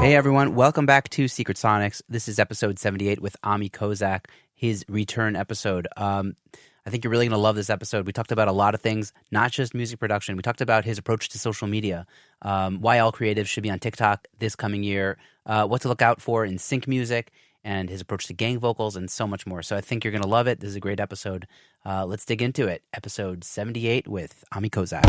Hey everyone, welcome back to Secret Sonics. This is episode 78 with Ami Kozak, his return episode. I think you're really going to love this episode. We talked about a lot of things, not just music production. We talked about his approach to social media, why all creatives should be on TikTok this coming year, what to look out for in sync music, and his approach to gang vocals, and so much more. So I think you're going to love it. This is a great episode. Let's dig into it. Episode 78 with Ami Kozak.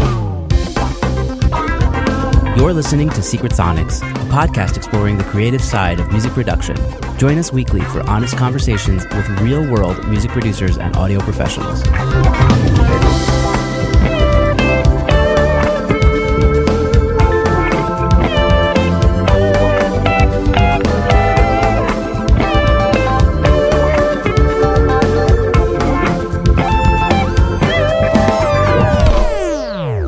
You're listening to Secret Sonics, a podcast exploring the creative side of music production. Join us weekly for honest conversations with real-world music producers and audio professionals.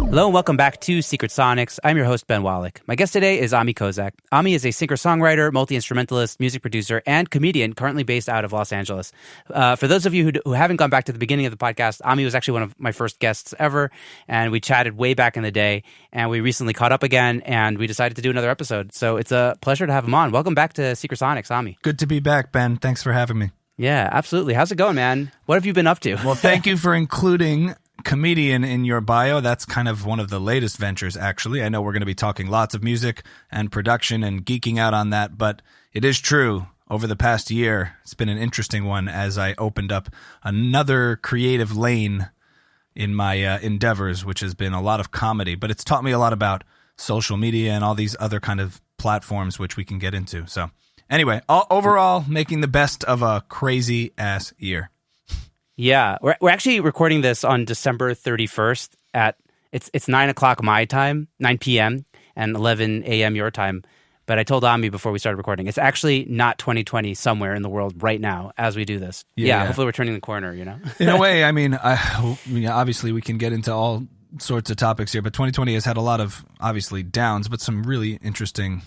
Hello and welcome back to Secret Sonics. I'm your host, Ben Wallach. My guest today is Ami Kozak. Ami is a singer-songwriter, multi-instrumentalist, music producer, and comedian currently based out of Los Angeles. For those of you who haven't gone back to the beginning of the podcast, Ami was actually one of my first guests ever, and we chatted way back in the day, and we recently caught up again, and we decided to do another episode. So it's a pleasure to have him on. Welcome back to Secret Sonics, Ami. Good to be back, Ben. Thanks for having me. Yeah, absolutely. How's it going, man? What have you been up to? Well, thank you for including comedian in your bio. That's kind of one of the latest ventures, actually. I know we're going to be talking lots of music and production and geeking out on that, but it is true. Over the past year, it's been an interesting one as I opened up another creative lane in my endeavors, which has been a lot of comedy, but it's taught me a lot about social media and all these other kind of platforms, which we can get into. So anyway, overall, making the best of a crazy-ass year. Yeah, we're actually recording this on December 31st at it's 9 o'clock my time, 9 p.m. and 11 a.m. your time. But I told Ami before we started recording, it's actually not 2020 somewhere in the world right now as we do this. Yeah. Hopefully we're turning the corner, you know? In a way, I mean, obviously we can get into all sorts of topics here, but 2020 has had a lot of, obviously, downs, but some really interesting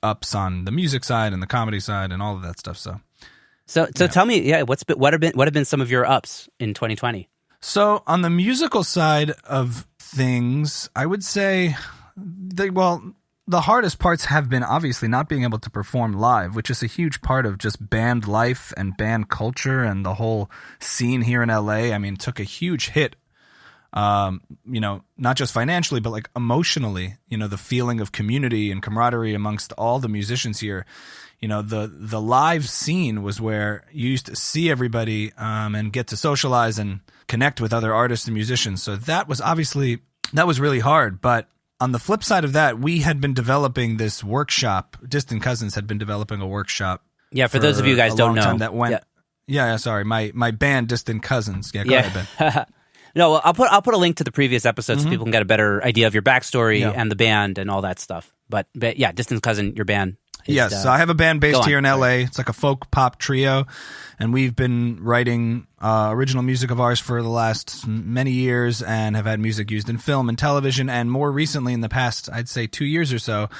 ups on the music side and the comedy side and all of that stuff, So tell me, what have been some of your ups in 2020? So on the musical side of things, I would say, the hardest parts have been obviously not being able to perform live, which is a huge part of just band life and band culture and the whole scene here in LA. I mean, it took a huge hit, not just financially, but like emotionally, the feeling of community and camaraderie amongst all the musicians here. The live scene was where you used to see everybody and get to socialize and connect with other artists and musicians. So that was really hard. But on the flip side of that, we had been developing this workshop. Distant Cousins had been developing a workshop. Yeah, for those of you guys don't know. That went, sorry. My band, Distant Cousins. Yeah, go ahead, Ben. No, well, I'll put a link to the previous episode so people can get a better idea of your backstory and the band and all that stuff. But yeah, Distant Cousin, your band. Yes, so I have a band based here in LA. It's like a folk pop trio, and we've been writing original music of ours for the last many years and have had music used in film and television, and more recently in the past, I'd say 2 years or so,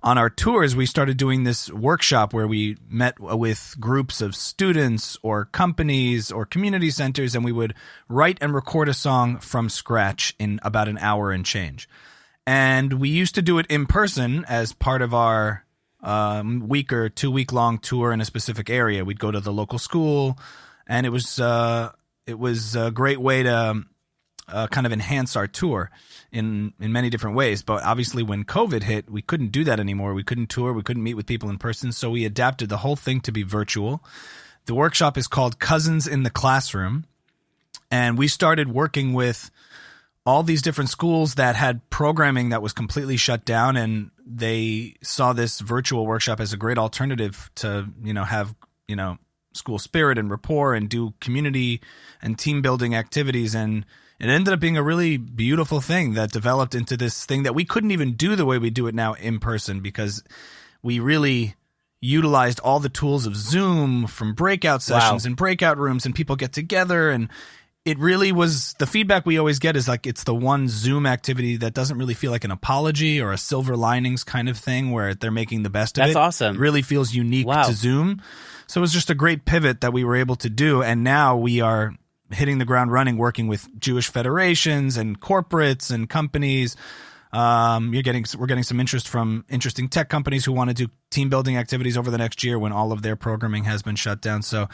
on our tours, we started doing this workshop where we met with groups of students or companies or community centers, and we would write and record a song from scratch in about an hour and change. And we used to do it in person as part of our week or 2 week long tour in a specific area. We'd go to the local school, and it was a great way to kind of enhance our tour in many different ways. But obviously when COVID hit, we couldn't do that anymore. We couldn't tour. We couldn't meet with people in person. So we adapted the whole thing to be virtual. The workshop is called Cousins in the Classroom. And we started working with all these different schools that had programming that was completely shut down, and they saw this virtual workshop as a great alternative to, have, school spirit and rapport and do community and team building activities. And it ended up being a really beautiful thing that developed into this thing that we couldn't even do the way we do it now in person, because we really utilized all the tools of Zoom from breakout sessions and breakout rooms, and people get together, and it really was, the feedback we always get is like it's the one Zoom activity that doesn't really feel like an apology or a silver linings kind of thing where they're making the best of it. That's awesome. It really feels unique to Zoom. So it was just a great pivot that we were able to do. And now we are hitting the ground running, working with Jewish federations and corporates and companies We're getting some interest from interesting tech companies who want to do team building activities over the next year when all of their programming has been shut down. So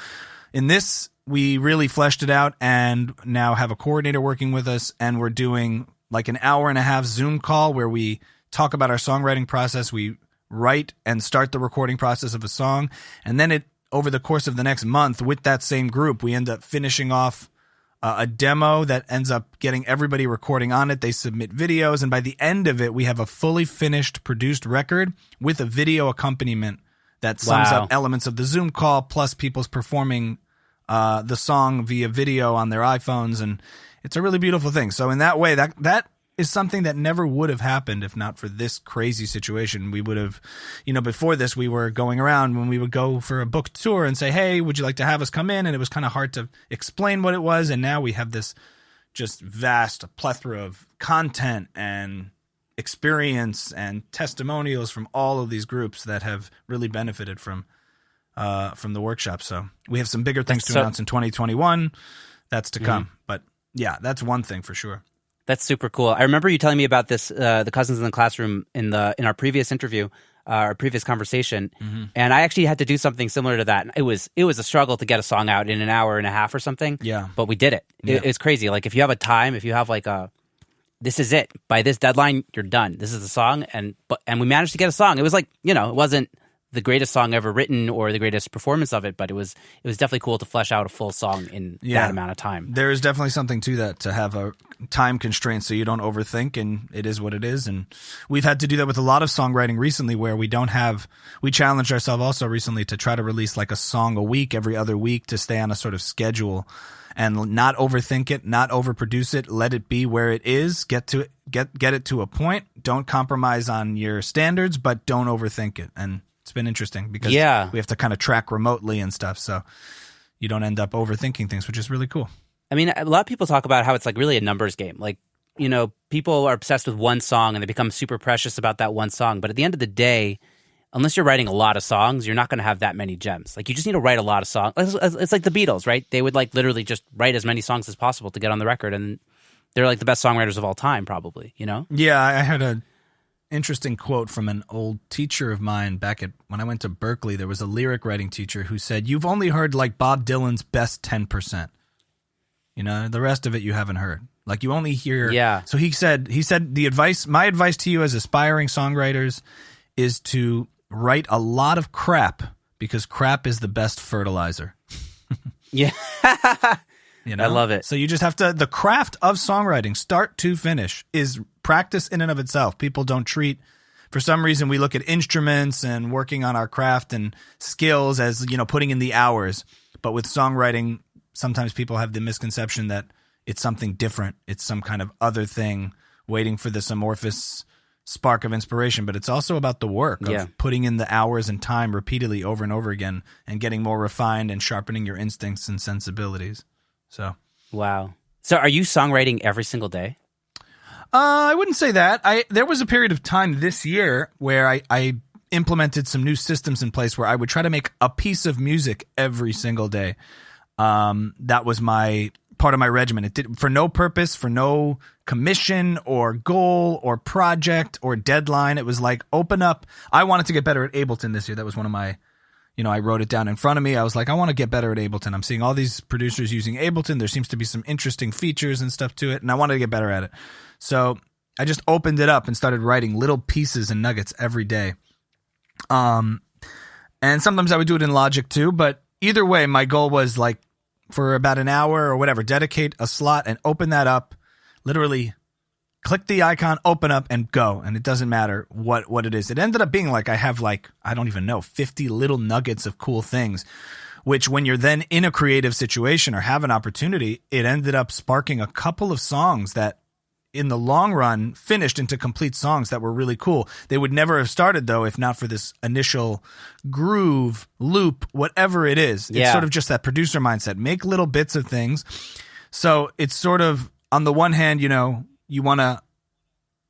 in this, we really fleshed it out and now have a coordinator working with us, and we're doing like an hour and a half Zoom call where we talk about our songwriting process. We write and start the recording process of a song, and then over the course of the next month with that same group, we end up finishing off a demo that ends up getting everybody recording on it. They submit videos, and by the end of it, we have a fully finished, produced record with a video accompaniment that sums up elements of the Zoom call, plus people's performing the song via video on their iPhones, and it's a really beautiful thing. So in that way, that is something that never would have happened if not for this crazy situation. We would have, before this, we were going around when we would go for a book tour and say, hey, would you like to have us come in? And it was kind of hard to explain what it was. And now we have this just vast plethora of content and experience and testimonials from all of these groups that have really benefited from the workshop. So we have some bigger things to announce in 2021. That's to come. But yeah, that's one thing for sure. That's super cool. I remember you telling me about this, the Cousins in the Classroom in our previous interview, our previous conversation, and I actually had to do something similar to that. It was a struggle to get a song out in an hour and a half or something. Yeah, but we did it. Yeah. It's crazy. Like if you have a time, if you have like this is it. By this deadline, you're done. This is the song, and we managed to get a song. It was like it wasn't the greatest song ever written or the greatest performance of it, but it was definitely cool to flesh out a full song in that amount of time. There is definitely something to that, to have a time constraint so you don't overthink, and it is what it is. And we've had to do that with a lot of songwriting recently, where we challenged ourselves also recently to try to release like a song a week, every other week, to stay on a sort of schedule and not overthink it, not overproduce it, let it be where it is, get it to a point, don't compromise on your standards, but don't overthink it. And it's been interesting because we have to kind of track remotely and stuff, so you don't end up overthinking things, which is really cool. I mean, a lot of people talk about how it's like really a numbers game. Like, people are obsessed with one song and they become super precious about that one song. But at the end of the day, unless you're writing a lot of songs, you're not going to have that many gems. Like, you just need to write a lot of songs. It's like the Beatles, right? They would like literally just write as many songs as possible to get on the record, and they're like the best songwriters of all time, probably. Yeah, I had a interesting quote from an old teacher of mine when I went to Berkeley. There was a lyric writing teacher who said, "You've only heard like Bob Dylan's best 10%. The rest of it you haven't heard. Like you only hear." Yeah. So he said my advice to you as aspiring songwriters is to write a lot of crap, because crap is the best fertilizer. Yeah. I love it. So you just have to, the craft of songwriting, start to finish, is practice in and of itself. People don't treat, for some reason, we look at instruments and working on our craft and skills as, putting in the hours. But with songwriting, sometimes people have the misconception that it's something different. It's some kind of other thing waiting for this amorphous spark of inspiration. But it's also about the work of putting in the hours and time repeatedly over and over again and getting more refined and sharpening your instincts and sensibilities. So, wow. So are you songwriting every single day? I wouldn't say that. There was a period of time this year where I implemented some new systems in place where I would try to make a piece of music every single day. That was part of my regimen. It did for no purpose, for no commission or goal or project or deadline. It was like, open up. I wanted to get better at Ableton this year. That was one of my, I wrote it down in front of me. I was like, I want to get better at Ableton. I'm seeing all these producers using Ableton. There seems to be some interesting features and stuff to it, and I wanted to get better at it. So I just opened it up and started writing little pieces and nuggets every day. And sometimes I would do it in Logic too, but either way, my goal was like for about an hour or whatever, dedicate a slot and open that up, literally click the icon, open up, and go. And it doesn't matter what it is. It ended up being like I have I don't even know, 50 little nuggets of cool things, which when you're then in a creative situation or have an opportunity, it ended up sparking a couple of songs that in the long run finished into complete songs that were really cool. They would never have started, though, if not for this initial groove, loop, whatever it is. It's sort of just that producer mindset. Make little bits of things. So it's sort of, on the one hand, you want to,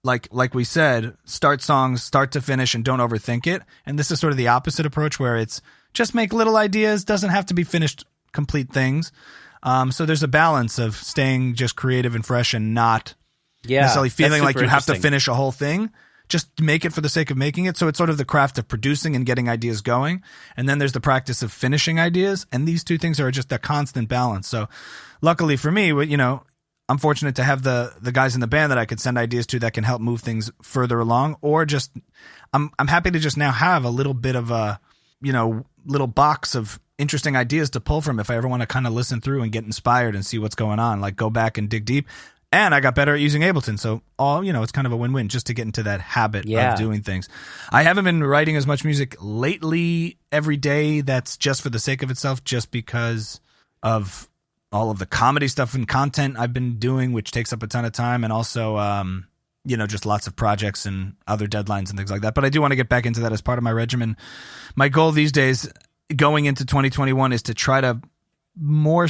like we said, start songs, start to finish, and don't overthink it. And this is sort of the opposite approach, where it's just make little ideas, doesn't have to be finished, complete things. So there's a balance of staying just creative and fresh and not necessarily feeling like you have to interesting. finish a whole thing. Just make it for the sake of making it. So it's sort of the craft of producing and getting ideas going. And then there's the practice of finishing ideas. And these two things are just a constant balance. So luckily for me, I'm fortunate to have the guys in the band that I could send ideas to that can help move things further along, or just I'm happy to just now have a little bit of a, little box of interesting ideas to pull from if I ever want to kind of listen through and get inspired and see what's going on, like go back and dig deep. And I got better at using Ableton. So it's kind of a win-win just to get into that habit of doing things. I haven't been writing as much music lately every day. That's just for the sake of itself, just because of all of the comedy stuff and content I've been doing, which takes up a ton of time. And also, just lots of projects and other deadlines and things like that. But I do want to get back into that as part of my regimen. My goal these days going into 2021 is to try to more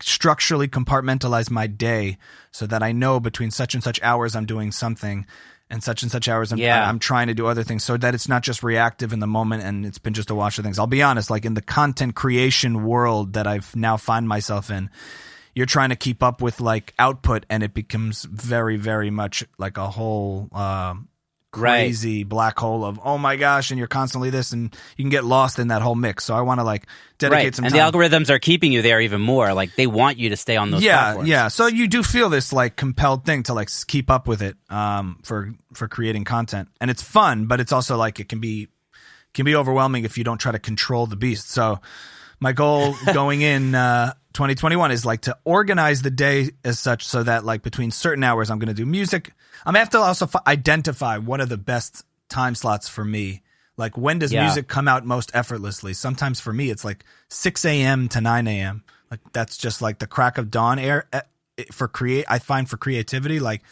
structurally compartmentalize my day so that I know between such and such hours I'm doing something and such hours I'm trying to do other things, so that it's not just reactive in the moment and it's been just a wash of things. I'll be honest, like in the content creation world that I've now find myself in, you're trying to keep up with output, and it becomes very, very much like a whole crazy black hole of, oh my gosh, and you're constantly this, and you can get lost in that whole mix. So I want to dedicate some time. And the algorithms are keeping you there even more. Like they want you to stay on those platforms. Yeah. So you do feel this compelled thing to keep up with it for creating content. And it's fun, but it's also it can be overwhelming if you don't try to control the beast. So my goal going in 2021 is to organize the day as such so that between certain hours I'm going to do music. I'm going to have to also identify what are the best time slots for me. When does music come out most effortlessly? Sometimes for me, it's 6 a.m. to 9 a.m. That's just the crack of dawn air I find for creativity, that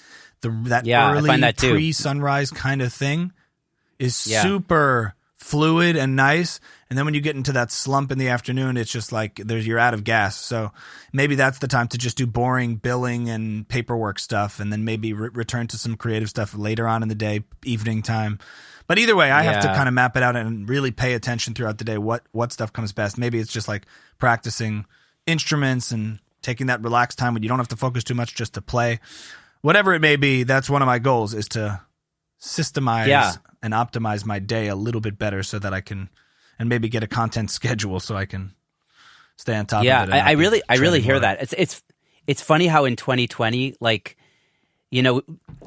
early pre-sunrise kind of thing is super fluid and nice. And then when you get into that slump in the afternoon, it's just you're out of gas. So maybe that's the time to just do boring billing and paperwork stuff, and then maybe return to some creative stuff later on in the day, evening time. But either way, I have to kind of map it out and really pay attention throughout the day what stuff comes best. Maybe it's just practicing instruments and taking that relaxed time when you don't have to focus too much, just to play. Whatever it may be, that's one of my goals, is to systemize and optimize my day a little bit better so that I can, and maybe get a content schedule so I can stay on top of it. Yeah, I really hear that. It's funny how in 2020,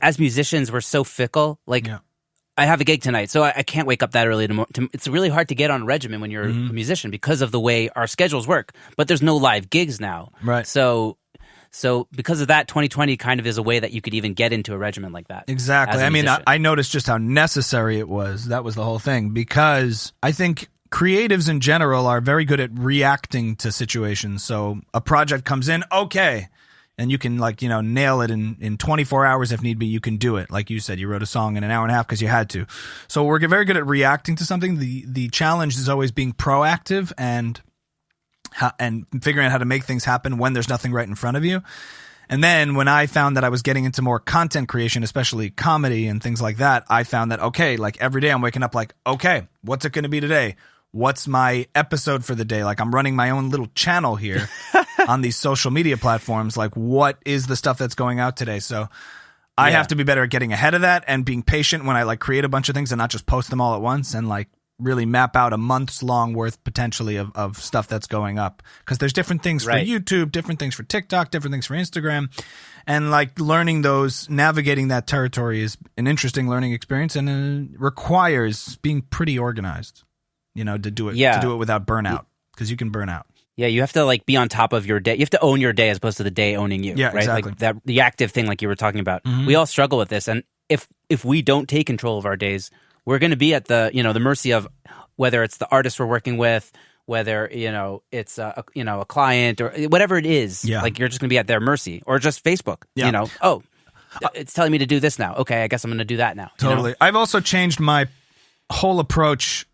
as musicians, we're so fickle. I have a gig tonight, so I can't wake up that early. It's really hard to get on a regimen when you're a musician because of the way our schedules work. But there's no live gigs now. Right. So because of that, 2020 kind of is a way that you could even get into a regimen like that. Exactly. I mean, I noticed just how necessary it was. That was the whole thing, because I think creatives in general are very good at reacting to situations. So a project comes in, okay, and you can nail it in 24 hours if need be. You can do it. Like you said, you wrote a song in an hour and a half because you had to. So we're very good at reacting to something. The challenge is always being proactive and figuring out how to make things happen when there's nothing right in front of you. And then when I found that I was getting into more content creation, especially comedy and things like that, I found that, okay, every day I'm waking up okay, what's it going to be today? What's my episode for the day? I'm running my own little channel here on these social media platforms. What is the stuff that's going out today? So I have to be better at getting ahead of that and being patient when I create a bunch of things and not just post them all at once, and really map out a month's long worth potentially of stuff that's going up. Because there's different things for YouTube, different things for TikTok, different things for Instagram. And learning those, navigating that territory is an interesting learning experience, and requires being pretty organized, to do it without burnout, because you can burn out. Yeah, you have to be on top of your day. You have to own your day as opposed to the day owning you. Yeah, right? exactly. The active thing, you were talking about. Mm-hmm. We all struggle with this, and if we don't take control of our days, we're going to be at the the mercy of whether it's the artist we're working with, whether it's a client or whatever it is. Yeah. You're just going to be at their mercy, or just Facebook. Yeah. It's telling me to do this now. Okay, I guess I'm going to do that now. Totally. I've also changed my whole approach,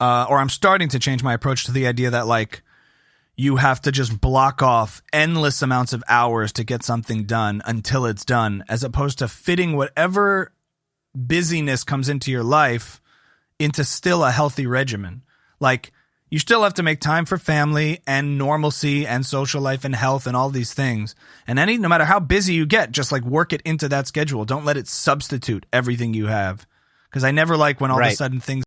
or I'm starting to change my approach to the idea that you have to just block off endless amounts of hours to get something done until it's done, as opposed to fitting whatever busyness comes into your life into still a healthy regimen. you still have to make time for family and normalcy and social life and health and all these things. And no matter how busy you get, just like work it into that schedule. Don't let it substitute everything you have. Because I never like when all of a sudden things